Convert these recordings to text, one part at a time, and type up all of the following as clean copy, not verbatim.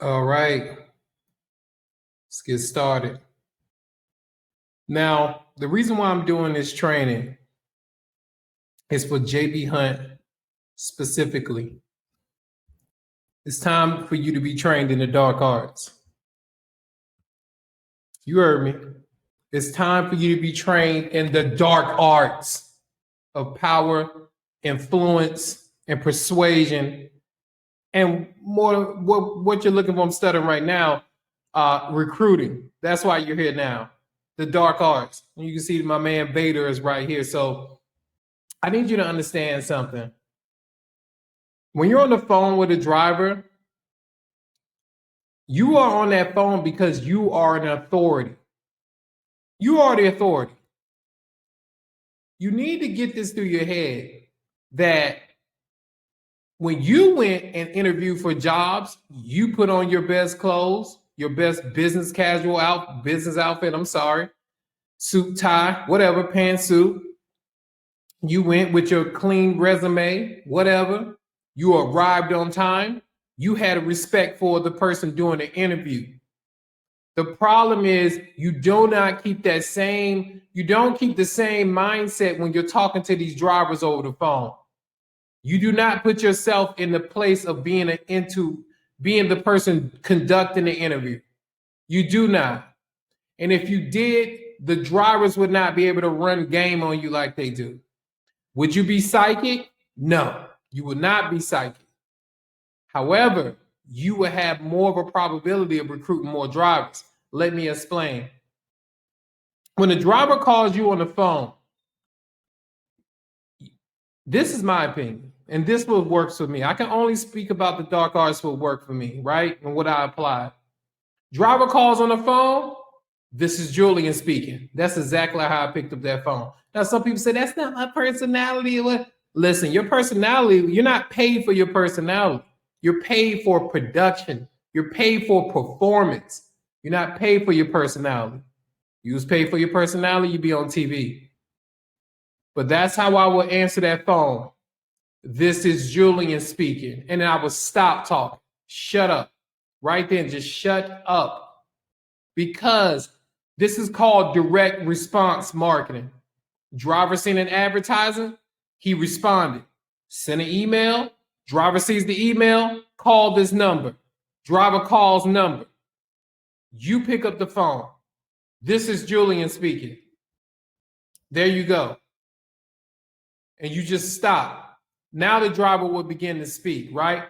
All right, let's get started. Now, the reason why I'm doing this training is for JB Hunt specifically. It's time for you to be trained in the dark arts. You heard me. It's time for you to be trained in the dark arts of power, influence, and persuasion. And more, what you're looking for, I'm studying right now, recruiting. That's why you're here now. The dark arts. And you can see my man Vader is right here. So I need you to understand something. When you're on the phone with a driver, you are on that phone because you are an authority. You are the authority. You need to get this through your head that when you went and interviewed for jobs, you put on your best clothes, your best business outfit, suit, tie, whatever, pantsuit. You went with your clean resume, whatever. You arrived on time. You had a respect for the person doing the interview. The problem is you don't keep the same mindset when you're talking to these drivers over the phone. You do not put yourself in the place of being the person conducting the interview. You do not. And if you did, the drivers would not be able to run game on you like they do. Would you be psychic? No, you would not be psychic. However, you will have more of a probability of recruiting more drivers. Let me explain. When a driver calls you on the phone, this is my opinion, and this what works for me. I can only speak about the dark arts what work for me, right? And what I apply. Driver calls on the phone, this is Julian speaking. That's exactly how I picked up that phone. Now, some people say, that's not my personality. Listen, your personality, you're not paid for your personality. You're paid for production. You're paid for performance. You're not paid for your personality. You was paid for your personality, you'd be on TV. But that's how I would answer that phone. This is Julian speaking. And then I would stop talking. Shut up. Right then, just shut up. Because this is called direct response marketing. Driver seen an advertising, he responded. Sent an email, driver sees the email, call this number. Driver calls number. You pick up the phone. This is Julian speaking. There you go. And you just stop. Now the driver will begin to speak, right?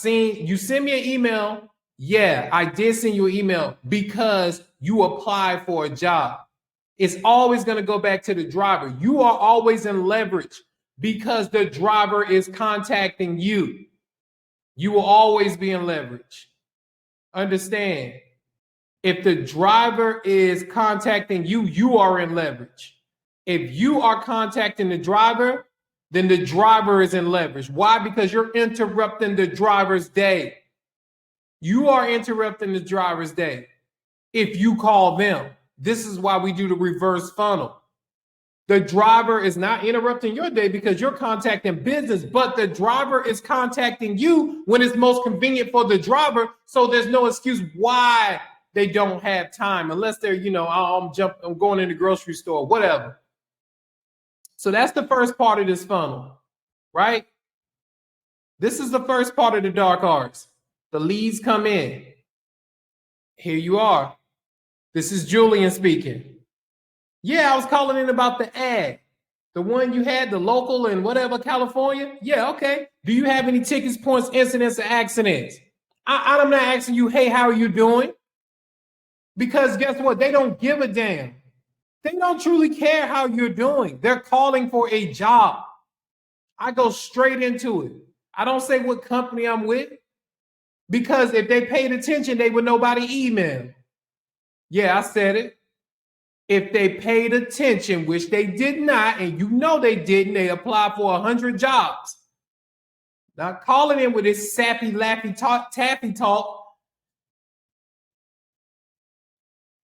You send me an email. Yeah, I did send you an email because you applied for a job. It's always going to go back to the driver. You are always in leverage because the driver is contacting you. You will always be in leverage. Understand, if the driver is contacting you, you are in leverage. If you are contacting the driver, then the driver is in leverage. Why? Because you're interrupting the driver's day. You are interrupting the driver's day if you call them. This is why we do the reverse funnel. The driver is not interrupting your day because you're contacting business, but the driver is contacting you when it's most convenient for the driver. So there's no excuse why they don't have time unless they're, I'm going in the grocery store, whatever. So that's the first part of this funnel, right? This is the first part of the dark arts. The leads come in. Here you are. This is Julian speaking. Yeah, I was calling in about the ad. The one you had, the local in whatever, California. Yeah, okay. Do you have any tickets, points, incidents, or accidents? I'm not asking you, hey, how are you doing? Because guess what? They don't give a damn. They don't truly care how you're doing. They're calling for a job. I go straight into it. I don't say what company I'm with. Because if they paid attention, they would know by the email. Yeah, I said it. If they paid attention, which they did not, and you know they didn't, they applied for 100 jobs. Not calling in with this sappy, lappy talk, taffy talk.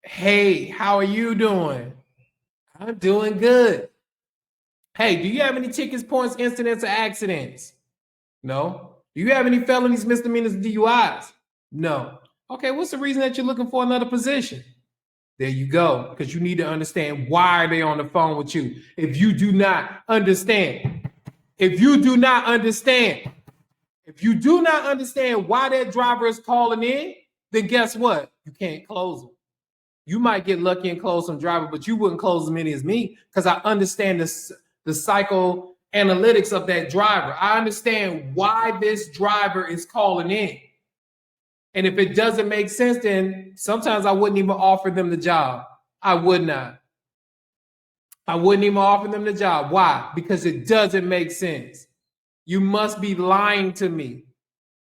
Hey, how are you doing? I'm doing good. Hey, do you have any tickets, points, incidents, or accidents? No. Do you have any felonies, misdemeanors, DUIs? No. Okay, what's the reason that you're looking for another position? There you go, because you need to understand why they're on the phone with you. If you do not understand, if you do not understand, if you do not understand why that driver is calling in, then guess what? You can't close them. You might get lucky and close some driver, but you wouldn't close as many as me because I understand the psychoanalytics of that driver. I understand why this driver is calling in. And if it doesn't make sense, then sometimes I wouldn't even offer them the job. I would not. I wouldn't even offer them the job. Why? Because it doesn't make sense. You must be lying to me.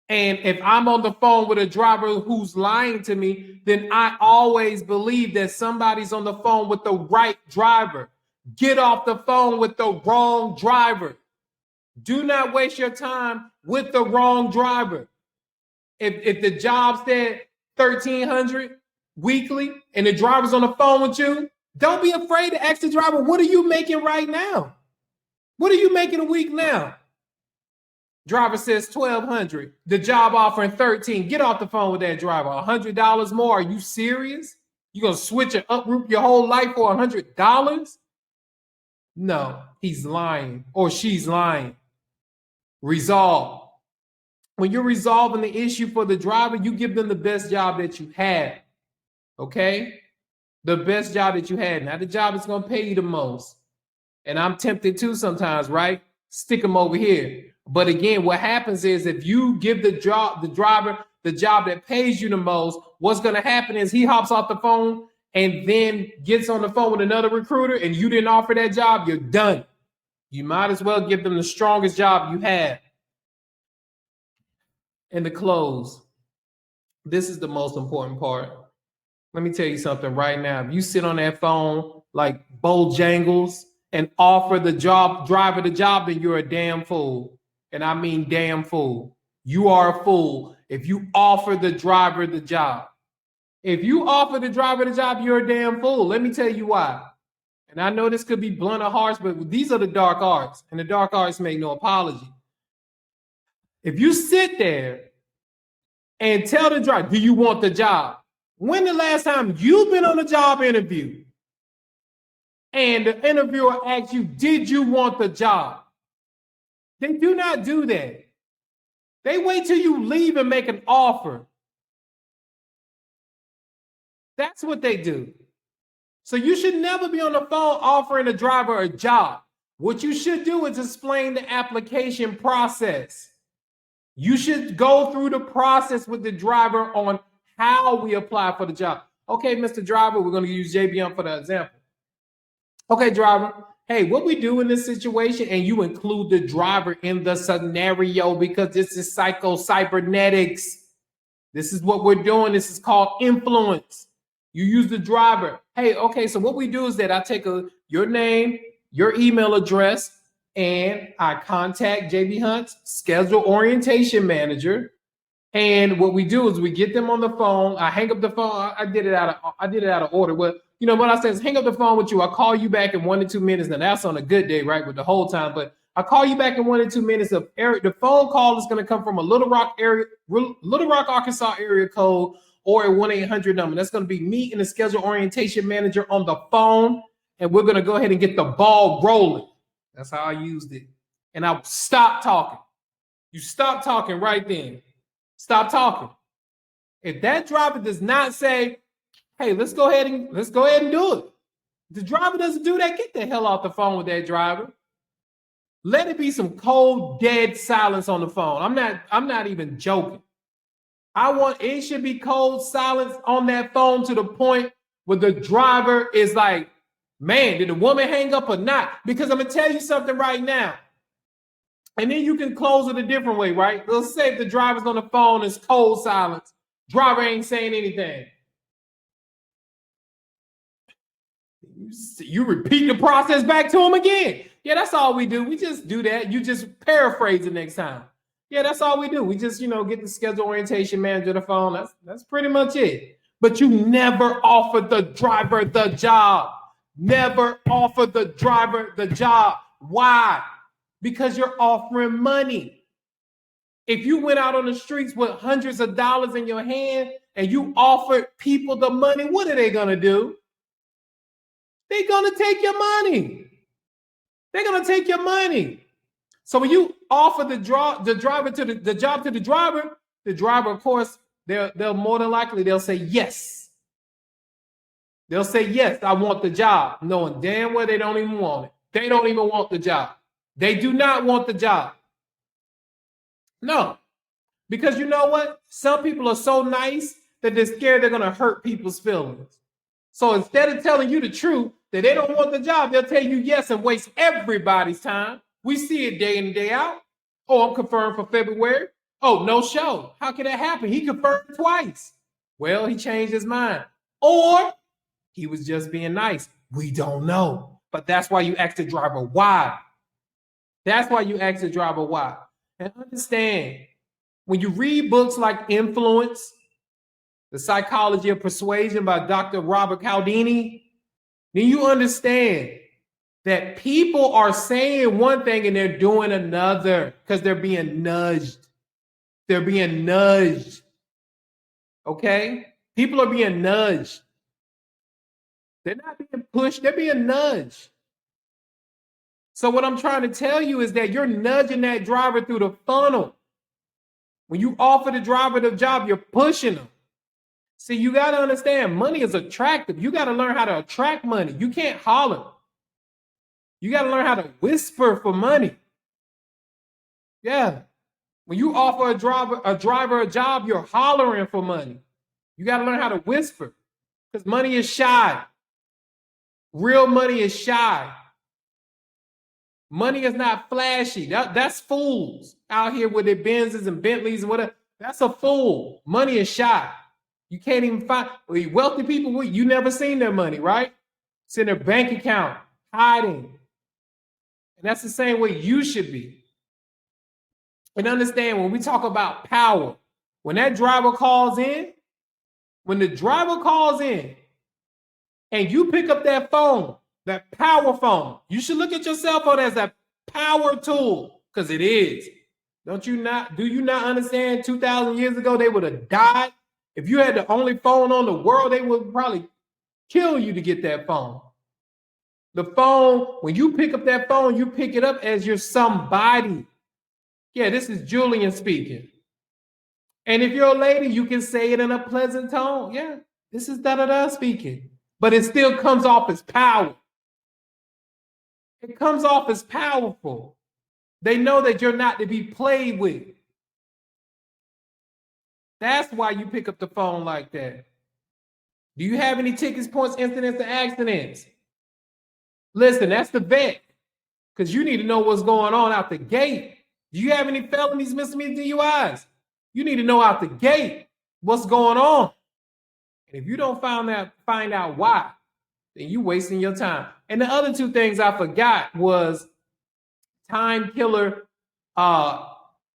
And if I'm on the phone with a driver who's lying to me, then I always believe that somebody's on the phone with the right driver. Get off the phone with the wrong driver. Do not waste your time with the wrong driver. If the job said 1,300 weekly and the driver's on the phone with you, don't be afraid to ask the driver, what are you making right now? What are you making a week now? Driver says 1,200. The job offering 13. Get off the phone with that driver. $100 more. Are you serious? You gonna switch and uproot your whole life for $100? No, he's lying or she's lying. Resolve. When you're resolving the issue for the driver, you give them the best job that you had. Okay? The best job that you had. Now the job is gonna pay you the most. And I'm tempted to sometimes, right? Stick them over here. But again, what happens is if you give the driver the job that pays you the most, what's going to happen is he hops off the phone and then gets on the phone with another recruiter and you didn't offer that job, you're done. You might as well give them the strongest job you have. And the close. This is the most important part. Let me tell you something right now. If you sit on that phone like Bojangles and offer the driver the job, then you're a damn fool. And I mean damn fool. You are a fool if you offer the driver the job. If you offer the driver the job, you're a damn fool. Let me tell you why. And I know this could be blunt or harsh, but these are the dark arts. And the dark arts make no apology. If you sit there and tell the driver, do you want the job? When the last time you've been on a job interview and the interviewer asks you, did you want the job? They do not do that. They wait till you leave and make an offer. That's what they do. So you should never be on the phone offering a driver a job. What you should do is explain the application process. You should go through the process with the driver on how we apply for the job. Okay, Mr. Driver, we're going to use JBM for the example. Okay, driver. Hey, what we do in this situation, and you include the driver in the scenario because this is psycho-cybernetics. This is what we're doing. This is called influence. You use the driver. Hey, okay, so what we do is that I take your name, your email address, and I contact JB Hunt's schedule orientation manager. And what we do is we get them on the phone. I hang up the phone. I did it out of order. But you know what I say is hang up the phone with you. I call you back in 1 to 2 minutes. Now that's on a good day, right? With the whole time. But I call you back in 1 to 2 minutes. The phone call is going to come from a Little Rock, Arkansas area code or a 1-800 number. That's going to be me and the schedule orientation manager on the phone. And we're going to go ahead and get the ball rolling. That's how I used it. And I stopped talking. You stop talking right then. Stop talking. If that driver does not say, hey, let's go ahead and do it. If the driver doesn't do that, get the hell off the phone with that driver. Let it be some cold, dead silence on the phone. I'm not even joking. It should be cold silence on that phone to the point where the driver is like, man, did the woman hang up or not? Because I'm gonna tell you something right now. And then you can close it a different way, right? Let's say if the driver's on the phone, it's cold silence. Driver ain't saying anything. You repeat the process back to him again. Yeah, that's all we do. We just do that. You just paraphrase it next time. Yeah, that's all we do. We just, get the schedule orientation manager on the phone. That's pretty much it. But you never offer the driver the job. Never offer the driver the job. Why? Because you're offering money. If you went out on the streets with hundreds of dollars in your hand and you offered people the money, what are they going to do? They're going to take your money. They're going to take your money. So when you offer the job to the driver, of course, they'll more than likely they'll say yes. They'll say yes, I want the job, knowing damn well they don't even want it. They don't even want the job. They do not want the job. No, because you know what? Some people are so nice that they're scared they're going to hurt people's feelings. So instead of telling you the truth that they don't want the job, they'll tell you yes and waste everybody's time. We see it day in and day out. Oh, I'm confirmed for February. Oh, no show. How can that happen? He confirmed twice. Well, he changed his mind. Or he was just being nice. We don't know. But that's why you ask the driver why. That's why you ask the driver why. And understand, when you read books like Influence, The Psychology of Persuasion by Dr. Robert Cialdini, then you understand that people are saying one thing and they're doing another because they're being nudged. They're being nudged. Okay? People are being nudged. They're not being pushed, they're being nudged. So what I'm trying to tell you is that you're nudging that driver through the funnel. When you offer the driver the job, you're pushing them. See, you got to understand, money is attractive. You got to learn how to attract money. You can't holler. You got to learn how to whisper for money. Yeah. When you offer a driver a job, you're hollering for money. You got to learn how to whisper because money is shy. Real money is shy. Money is not flashy. That's fools out here with their Benzes and Bentleys and whatever. That's a fool. Money is shy. You can't even find wealthy people. You never seen their money, right? It's in their bank account, hiding. And that's the same way you should be. And understand, when we talk about power, when that driver calls in, when the driver calls in and you pick up that phone, that power phone, you should look at your cell phone as a power tool, because it is. Do you not understand 2,000 years ago they would have died? If you had the only phone on the world, they would probably kill you to get that phone. The phone, when you pick up that phone, you pick it up as you're somebody. Yeah, this is Julian speaking. And if you're a lady, you can say it in a pleasant tone. Yeah, this is da-da-da speaking. But it still comes off as power. It comes off as powerful. They know that you're not to be played with. That's why you pick up the phone like that. Do you have any tickets, points, incidents, or accidents? Listen, that's the vet. Because you need to know what's going on out the gate. Do you have any felonies, misdemeanors, DUIs? You need to know out the gate what's going on. And if you don't find out why, then you're wasting your time. And the other two things I forgot was time killer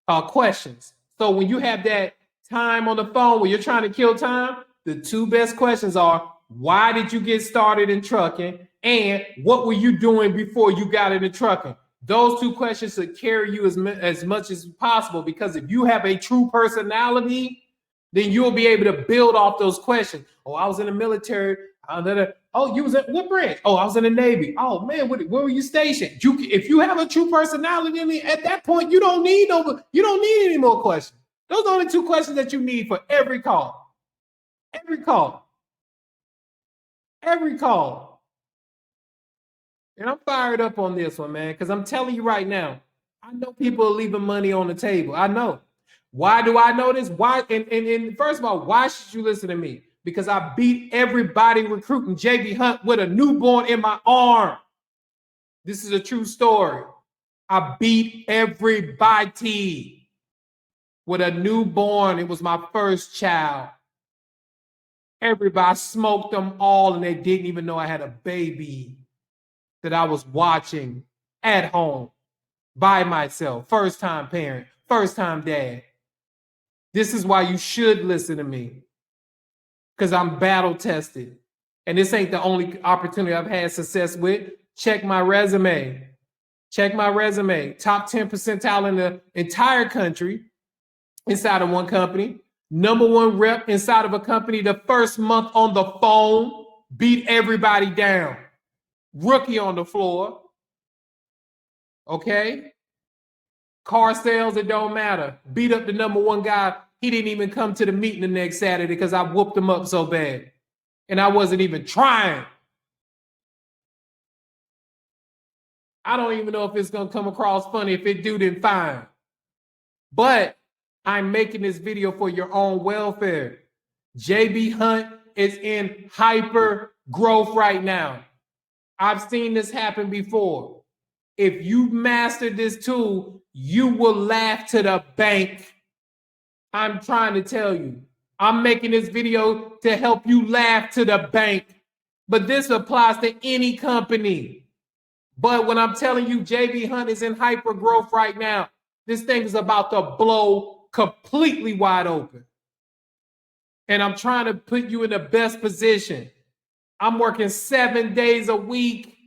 questions. So when you have that time on the phone where you're trying to kill time, the two best questions are, why did you get started in trucking? And what were you doing before you got into trucking? Those two questions should carry you as much as possible, because if you have a true personality, then you'll be able to build off those questions. Oh, I was in the military. Oh, you was in what branch? Oh, I was in the Navy. Oh man, where were you stationed? If you have a true personality, at that point, you don't need any more questions. Those are the only two questions that you need for every call. Every call. Every call. And I'm fired up on this one, man, because I'm telling you right now, I know people are leaving money on the table. I know. Why do I know this? Why? And first of all, why should you listen to me? Because I beat everybody recruiting JB Hunt with a newborn in my arm. This is a true story. I beat everybody with a newborn. It was my first child. Everybody smoked them all, and they didn't even know I had a baby that I was watching at home by myself. First time parent, first time dad. This is why you should listen to me, because I'm battle tested. And this ain't the only opportunity I've had success with. Check my resume. Check my resume. Top 10 percentile in the entire country. inside of one company. Number one rep inside of a company the first month on the phone, beat everybody down. Rookie on the floor. Okay? Car sales, it don't matter. Beat up the number one guy. He didn't even come to the meeting the next Saturday because I whooped him up so bad. And I wasn't even trying. I don't even know if it's going to come across funny. If it do, then fine. But I'm making this video for your own welfare. JB Hunt is in hyper growth right now. I've seen this happen before. If you master this tool, you will laugh to the bank. I'm trying to tell you. I'm making this video to help you laugh to the bank. But this applies to any company. But when I'm telling you JB Hunt is in hyper growth right now, this thing is about to blow completely wide open. And I'm trying to put you in the best position. I'm working 7 days a week.